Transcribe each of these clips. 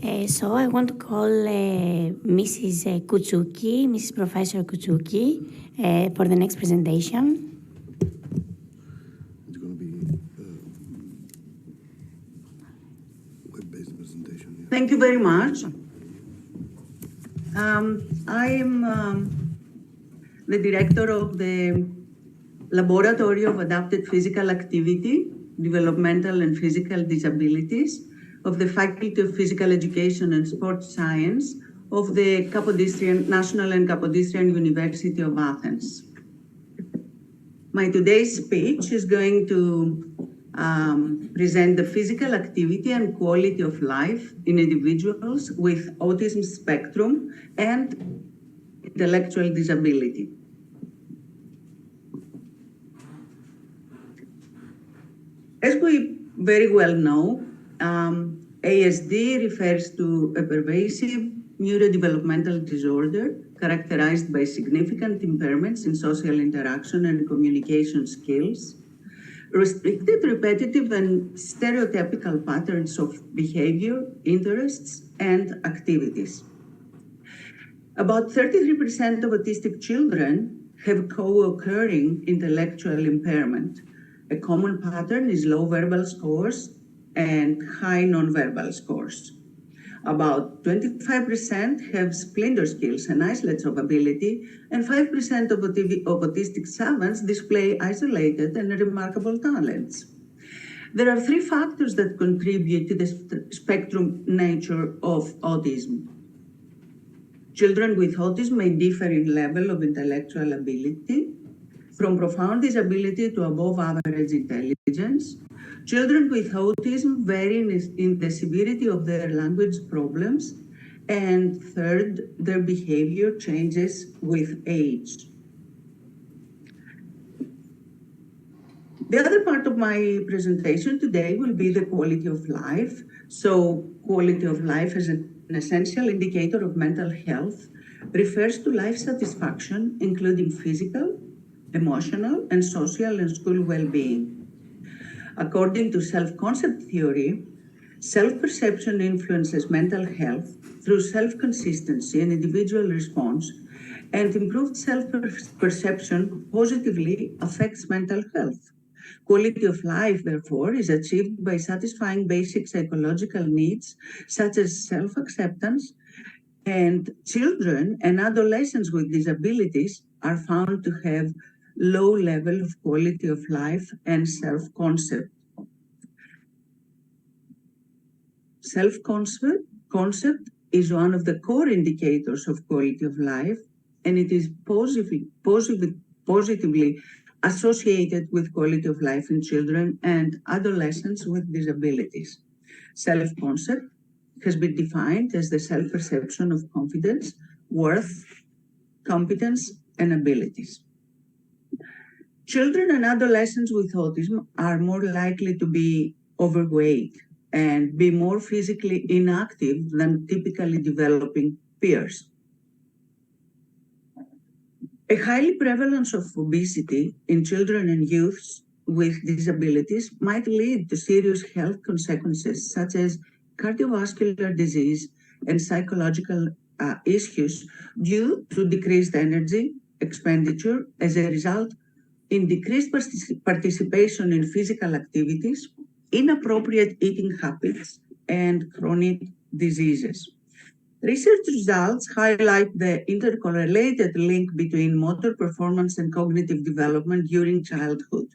So I want to call Mrs. Koutsouki, Mrs. Professor Koutsouki, for the next presentation. It's going to be a web-based presentation. Yeah. Thank you very much. I am the director of the Laboratory of Adapted Physical Activity, Developmental and Physical Disabilities of the Faculty of Physical Education and Sports Science of the National and Kapodistrian University of Athens. My today's speech is going to present the physical activity and quality of life in individuals with autism spectrum and intellectual disability. As we very well know, ASD refers to a pervasive neurodevelopmental disorder characterized by significant impairments in social interaction and communication skills, restricted, repetitive, and stereotypical patterns of behavior, interests, and activities. About 33% of autistic children have co-occurring intellectual impairment. A common pattern is low verbal scores and high nonverbal scores. About 25% have splinter skills and isolates of ability, and 5% of autistic savants display isolated and remarkable talents. There are three factors that contribute to the spectrum nature of autism. Children with autism may differ in level of intellectual ability, from profound disability to above average intelligence. Children with autism vary in the severity of their language problems. And third, their behavior changes with age. The other part of my presentation today will be the quality of life. So quality of life as an essential indicator of mental health refers to life satisfaction, including physical, emotional, and social and school well-being. According to self-concept theory, self-perception influences mental health through self-consistency and individual response, and improved self-perception positively affects mental health. Quality of life, therefore, is achieved by satisfying basic psychological needs, such as self-acceptance, and children and adolescents with disabilities are found to have low level of quality of life and self-concept. Self-concept is one of the core indicators of quality of life, and it is positively associated with quality of life in children and adolescents with disabilities. Self-concept has been defined as the self-perception of confidence, worth, competence, and abilities. Children and adolescents with autism are more likely to be overweight and be more physically inactive than typically developing peers. A high prevalence of obesity in children and youths with disabilities might lead to serious health consequences such as cardiovascular disease and psychological issues due to decreased energy expenditure as a result in decreased participation in physical activities, inappropriate eating habits, and chronic diseases. Research results highlight the intercorrelated link between motor performance and cognitive development during childhood.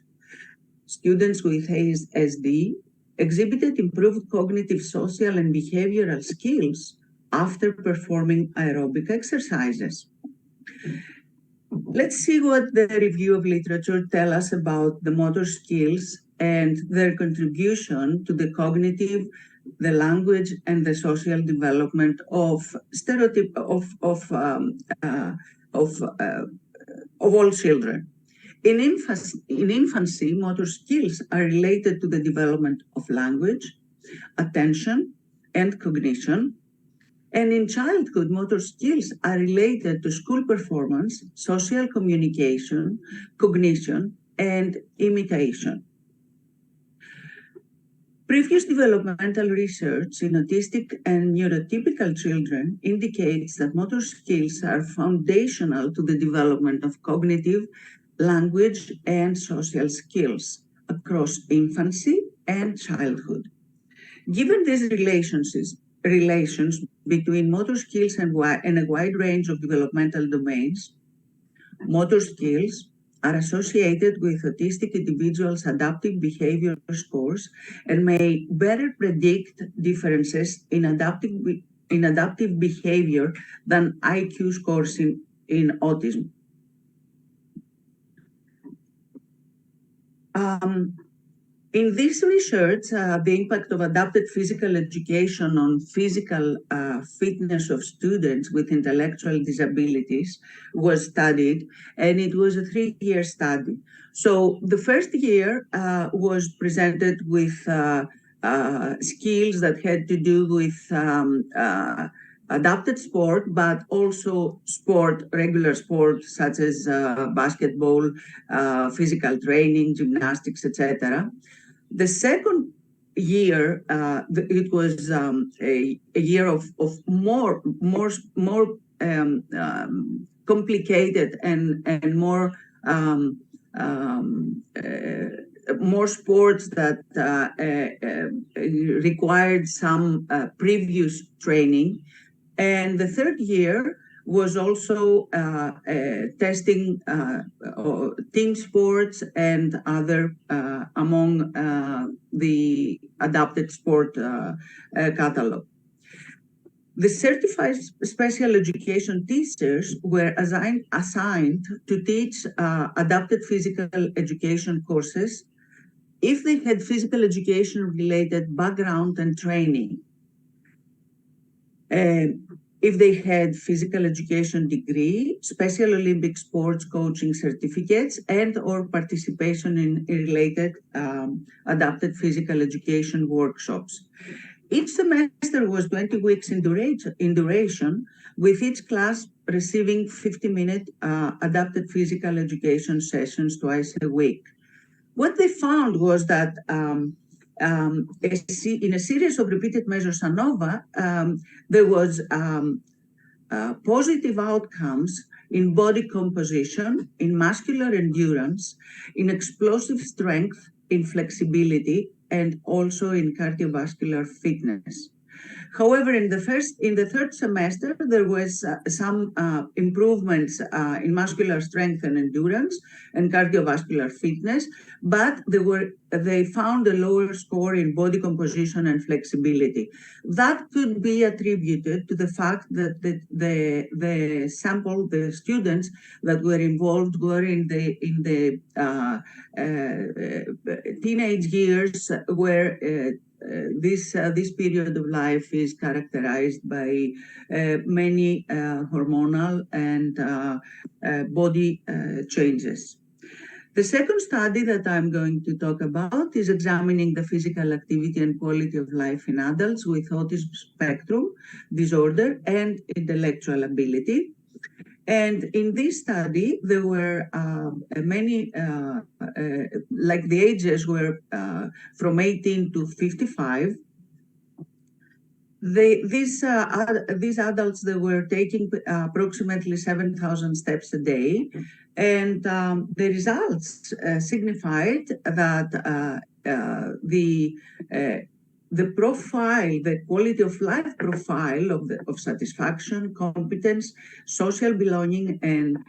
Students with ASD exhibited improved cognitive, social, and behavioral skills after performing aerobic exercises. Let's see what the review of literature tells us about the motor skills and their contribution to the cognitive, the language, and the social development of all children. In infancy, motor skills are related to the development of language, attention, and cognition. And in childhood, motor skills are related to school performance, social communication, cognition, and imitation. Previous developmental research in autistic and neurotypical children indicates that motor skills are foundational to the development of cognitive, language, and social skills across infancy and childhood. Given these relations between motor skills and a wide range of developmental domains, motor skills are associated with autistic individuals' adaptive behavior scores and may better predict differences in adaptive behavior than IQ scores in autism. In this research, the impact of adapted physical education on physical fitness of students with intellectual disabilities was studied, and it was a 3-year study. So the first year was presented with skills that had to do with adapted sport, but also regular sport, such as basketball, physical training, gymnastics, etc. The second year, it was a year of more complicated and more sports that required some previous training. And the third year was also testing team sports and other among the adapted sport catalog. The certified special education teachers were assigned to teach adapted physical education courses if they had physical education related background and training. If they had physical education degree, Special Olympic sports coaching certificates, and or participation in related adapted physical education workshops. Each semester was 20 weeks in duration, with each class receiving 50-minute adapted physical education sessions twice a week. What they found was that in a series of repeated measures ANOVA, there was positive outcomes in body composition, in muscular endurance, in explosive strength, in flexibility, and also in cardiovascular fitness. However, in the third semester, there was some improvements in muscular strength and endurance and cardiovascular fitness, but they found a lower score in body composition and flexibility. That could be attributed to the fact that the students that were involved were in the teenage years, where this period of life is characterized by many hormonal and body changes. The second study that I'm going to talk about is examining the physical activity and quality of life in adults with autism spectrum disorder and intellectual ability. And in this study, there were many, like the ages were from 18 to 55. These adults, they were taking approximately 7,000 steps a day, and the results signified that the profile, the quality of life profile of satisfaction, competence, social belonging, and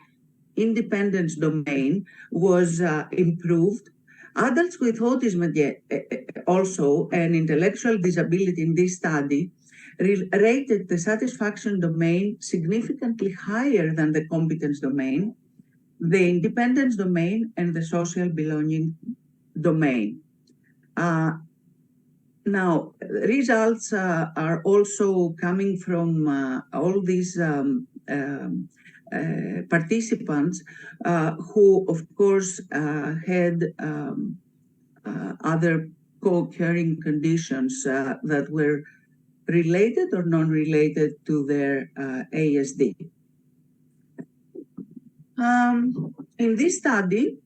independence domain was improved. Adults with autism also and intellectual disability in this study rated the satisfaction domain significantly higher than the competence domain, the independence domain, and the social belonging domain. Now, results are also coming from all these participants who, of course, had other co-occurring conditions that were related or non-related to their ASD. In this study,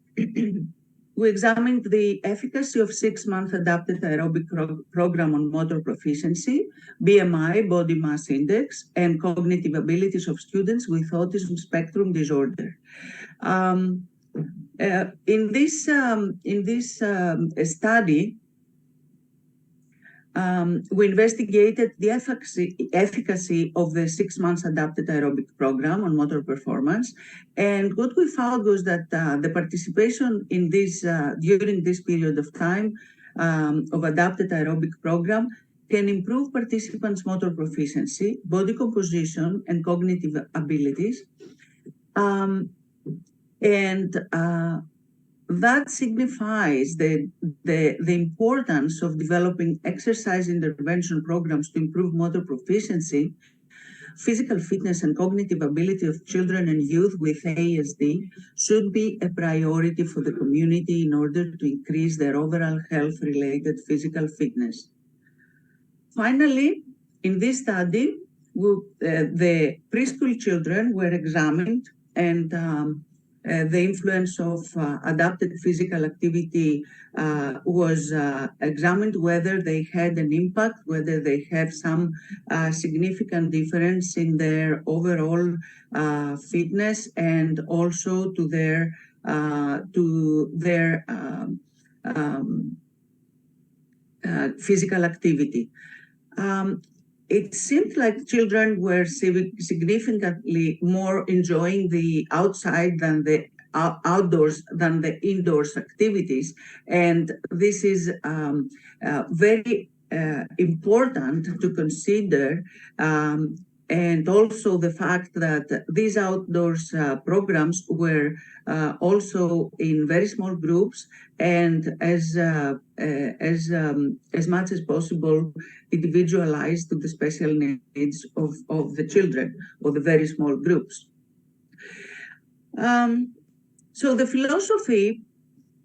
We examined the efficacy of 6-month adapted aerobic program on motor proficiency, BMI, body mass index, and cognitive abilities of students with autism spectrum disorder. In this study, we investigated the efficacy of the 6 months adapted aerobic program on motor performance. And what we found was that the participation in this, during this period of time of adapted aerobic program can improve participants' motor proficiency, body composition, and cognitive abilities. That signifies the importance of developing exercise intervention programs to improve motor proficiency, physical fitness, and cognitive ability of children and youth with ASD should be a priority for the community in order to increase their overall health-related physical fitness. Finally, in this study, the preschool children were examined, and the influence of adapted physical activity was examined, whether they had an impact, whether they have some significant difference in their overall fitness, and also to their physical activity. It seemed like children were significantly more enjoying the outside than the outdoors than the indoors activities. And this is very important to consider. And also the fact that these outdoors programs were also in very small groups, and as much as possible individualized to the special needs of the children or the very small groups. So the philosophy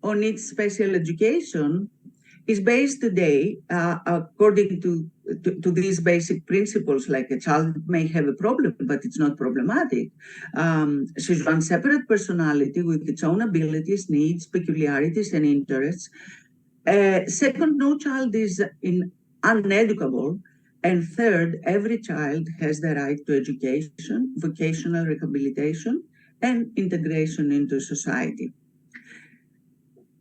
on its special education is based today according to these basic principles, like a child may have a problem, but it's not problematic. She's one separate personality with its own abilities, needs, peculiarities, and interests. Second, no child is uneducable. And third, every child has the right to education, vocational rehabilitation, and integration into society.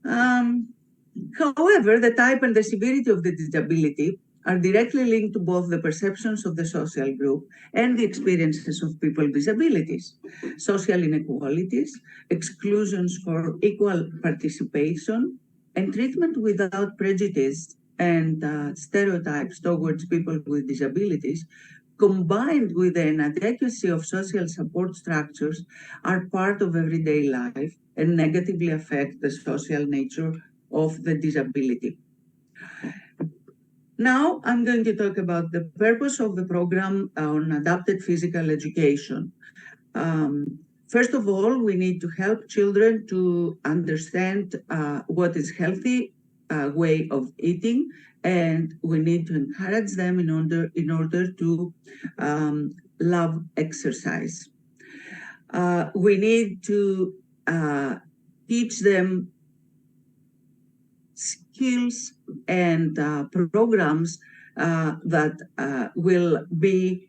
However, the type and the severity of the disability are directly linked to both the perceptions of the social group and the experiences of people with disabilities. Social inequalities, exclusions for equal participation, and treatment without prejudice and stereotypes towards people with disabilities, combined with the inadequacy of social support structures, are part of everyday life and negatively affect the social nature of the disability. Now I'm going to talk about the purpose of the program on adapted physical education. First of all, we need to help children to understand what is healthy way of eating, and we need to encourage them in order to love exercise. We need to teach them skills and programs that will be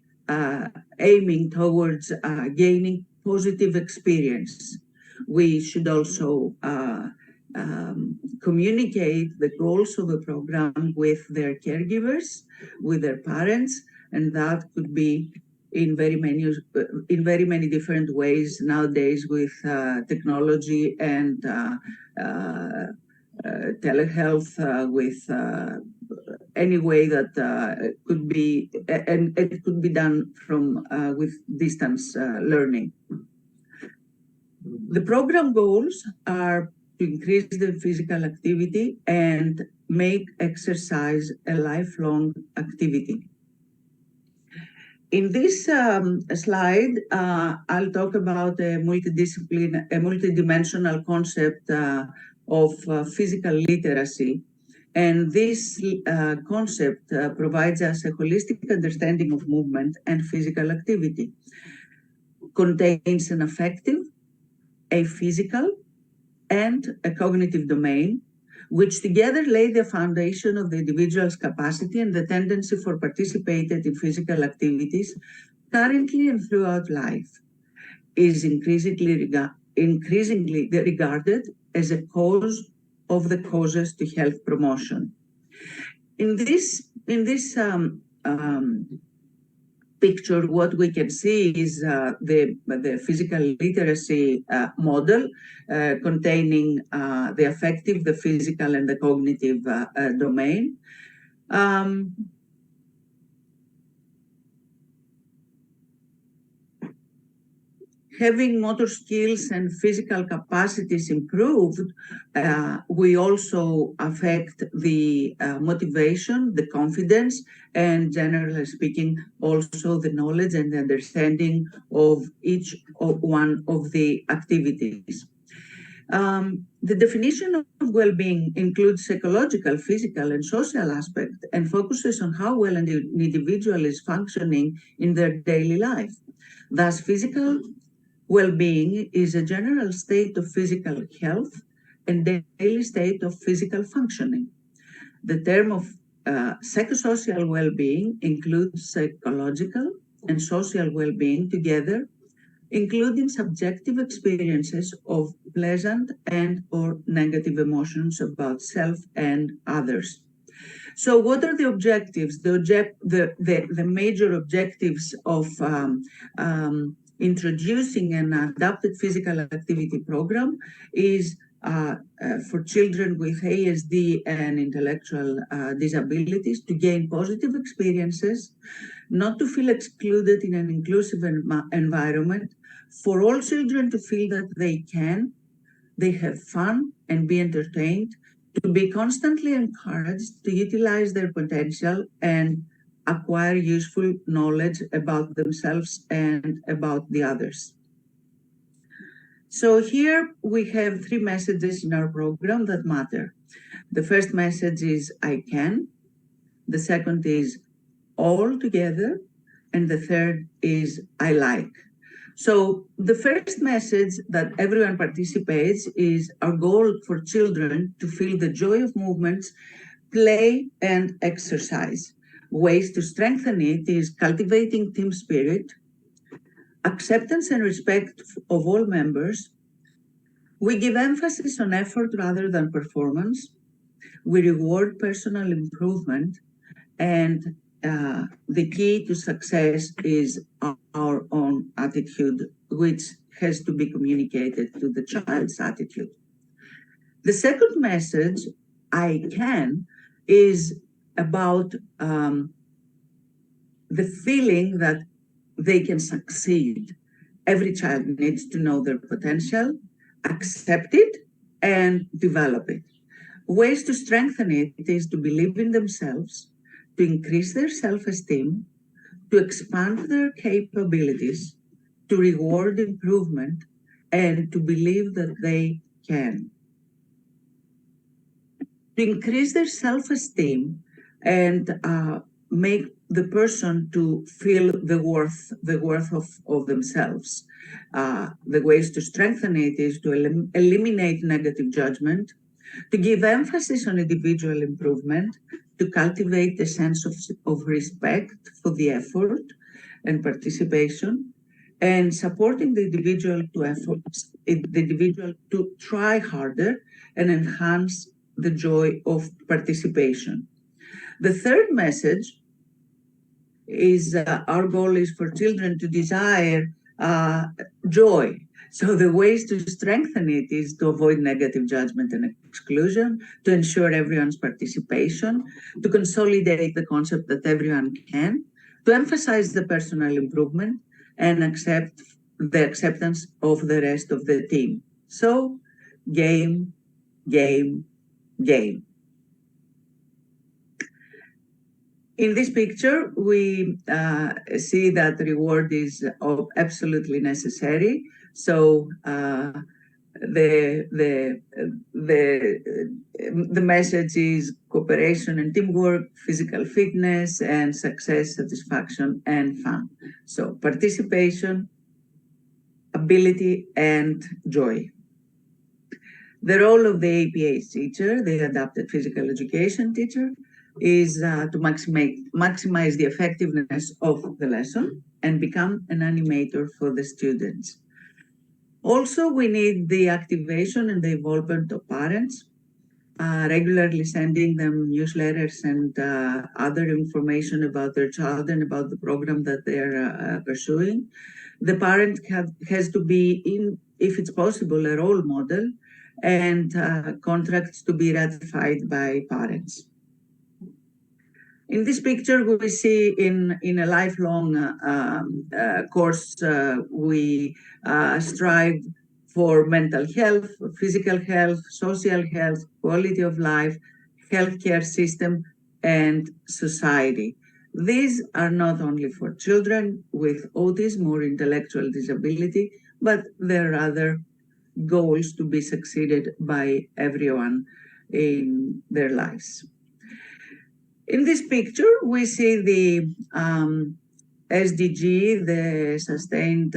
aiming towards gaining positive experience. We should also communicate the goals of the program with their caregivers, with their parents, and that could be in very many different ways nowadays with technology and telehealth, with any way that could be, and it could be done from with distance learning. The program goals are to increase the physical activity and make exercise a lifelong activity. In this slide, I'll talk about a multidimensional concept of physical literacy. And this concept provides us a holistic understanding of movement and physical activity. Contains an affective, a physical, and a cognitive domain, which together lay the foundation of the individual's capacity and the tendency for participating in physical activities currently and throughout life, is increasingly regarded as a cause of the causes to health promotion. In this picture, what we can see is the physical literacy model containing the affective, the physical, and the cognitive domain. Having motor skills and physical capacities improved, we also affect the motivation, the confidence, and generally speaking, also the knowledge and the understanding of each one of the activities. The definition of well-being includes psychological, physical, and social aspects and focuses on how well an individual is functioning in their daily life. Thus, physical well-being is a general state of physical health and daily state of physical functioning. The term of psychosocial well-being includes psychological and social well-being together, including subjective experiences of pleasant and or negative emotions about self and others. So what are the objectives? The major objectives of introducing an adapted physical activity program is for children with ASD and intellectual disabilities to gain positive experiences, not to feel excluded in an inclusive environment, for all children to feel that they have fun and be entertained, to be constantly encouraged to utilize their potential and acquire useful knowledge about themselves and about the others. So here we have 3 messages in our program that matter. The first message is I can, the second is all together, and the third is I like. So the first message that everyone participates is our goal for children to feel the joy of movements, play, and exercise. Ways to strengthen it is cultivating team spirit, acceptance and respect of all members. We give emphasis on effort rather than performance. We reward personal improvement, and the key to success is our own attitude, which has to be communicated to the child's attitude. The second message, I can, is about the feeling that they can succeed. Every child needs to know their potential, accept it, and develop it. Ways to strengthen it is to believe in themselves, to increase their self-esteem, to expand their capabilities, to reward improvement, and to believe that they can. To increase their self-esteem and make the person to feel the worth of themselves. The ways to strengthen it is to eliminate negative judgment, to give emphasis on individual improvement, to cultivate a sense of respect for the effort and participation, and supporting the individual to try harder and enhance the joy of participation. The third message is our goal is for children to desire joy. So the ways to strengthen it is to avoid negative judgment and exclusion, to ensure everyone's participation, to consolidate the concept that everyone can, to emphasize the personal improvement, and accept the acceptance of the rest of the team. So game, game, game. In this picture, we see that reward is absolutely necessary. So the message is cooperation and teamwork, physical fitness, and success, satisfaction, and fun. So participation, ability, and joy. The role of the APA teacher, the adapted physical education teacher, is to maximize the effectiveness of the lesson and become an animator for the students. Also, we need the activation and the involvement of parents, regularly sending them newsletters and other information about their child and about the program that they're pursuing. The parent has to be, if it's possible, a role model, and contracts to be ratified by parents. In this picture, we see in a lifelong course, we strive for mental health, physical health, social health, quality of life, healthcare system, and society. These are not only for children with autism or intellectual disability, but there are other goals to be succeeded by everyone in their lives. In this picture, we see the SDG, the sustained,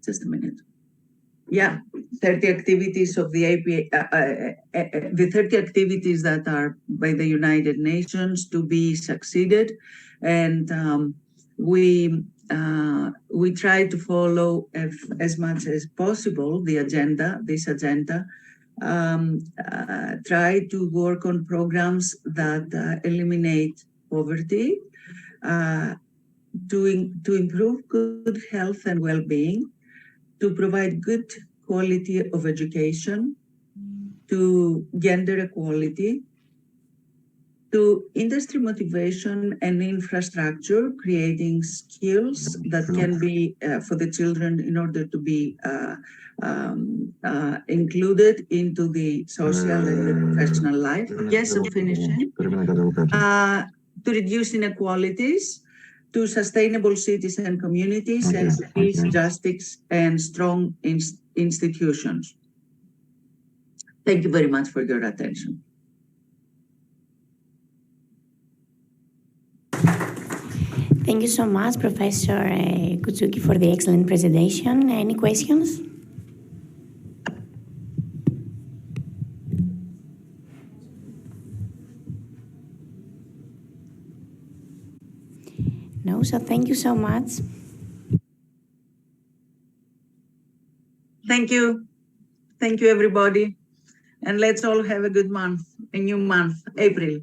just a minute. Yeah, 30 activities of the APA, the 30 activities that are by the United Nations to be succeeded. And we try to follow as much as possible the agenda, this agenda, try to work on programs that eliminate poverty, to improve good health and well-being, to provide good quality of education, to gender equality, to industry motivation and infrastructure, creating skills that can be for the children in order to be included into the social and the professional life. Yes, I'm finishing. To reduce inequalities, to sustainable cities and communities, and peace, justice, and strong institutions. Thank you very much for your attention. Thank you so much, Professor Koutsouki, for the excellent presentation. Any questions? No, so thank you so much. Thank you. Thank you, everybody. And let's all have a good month, a new month, April.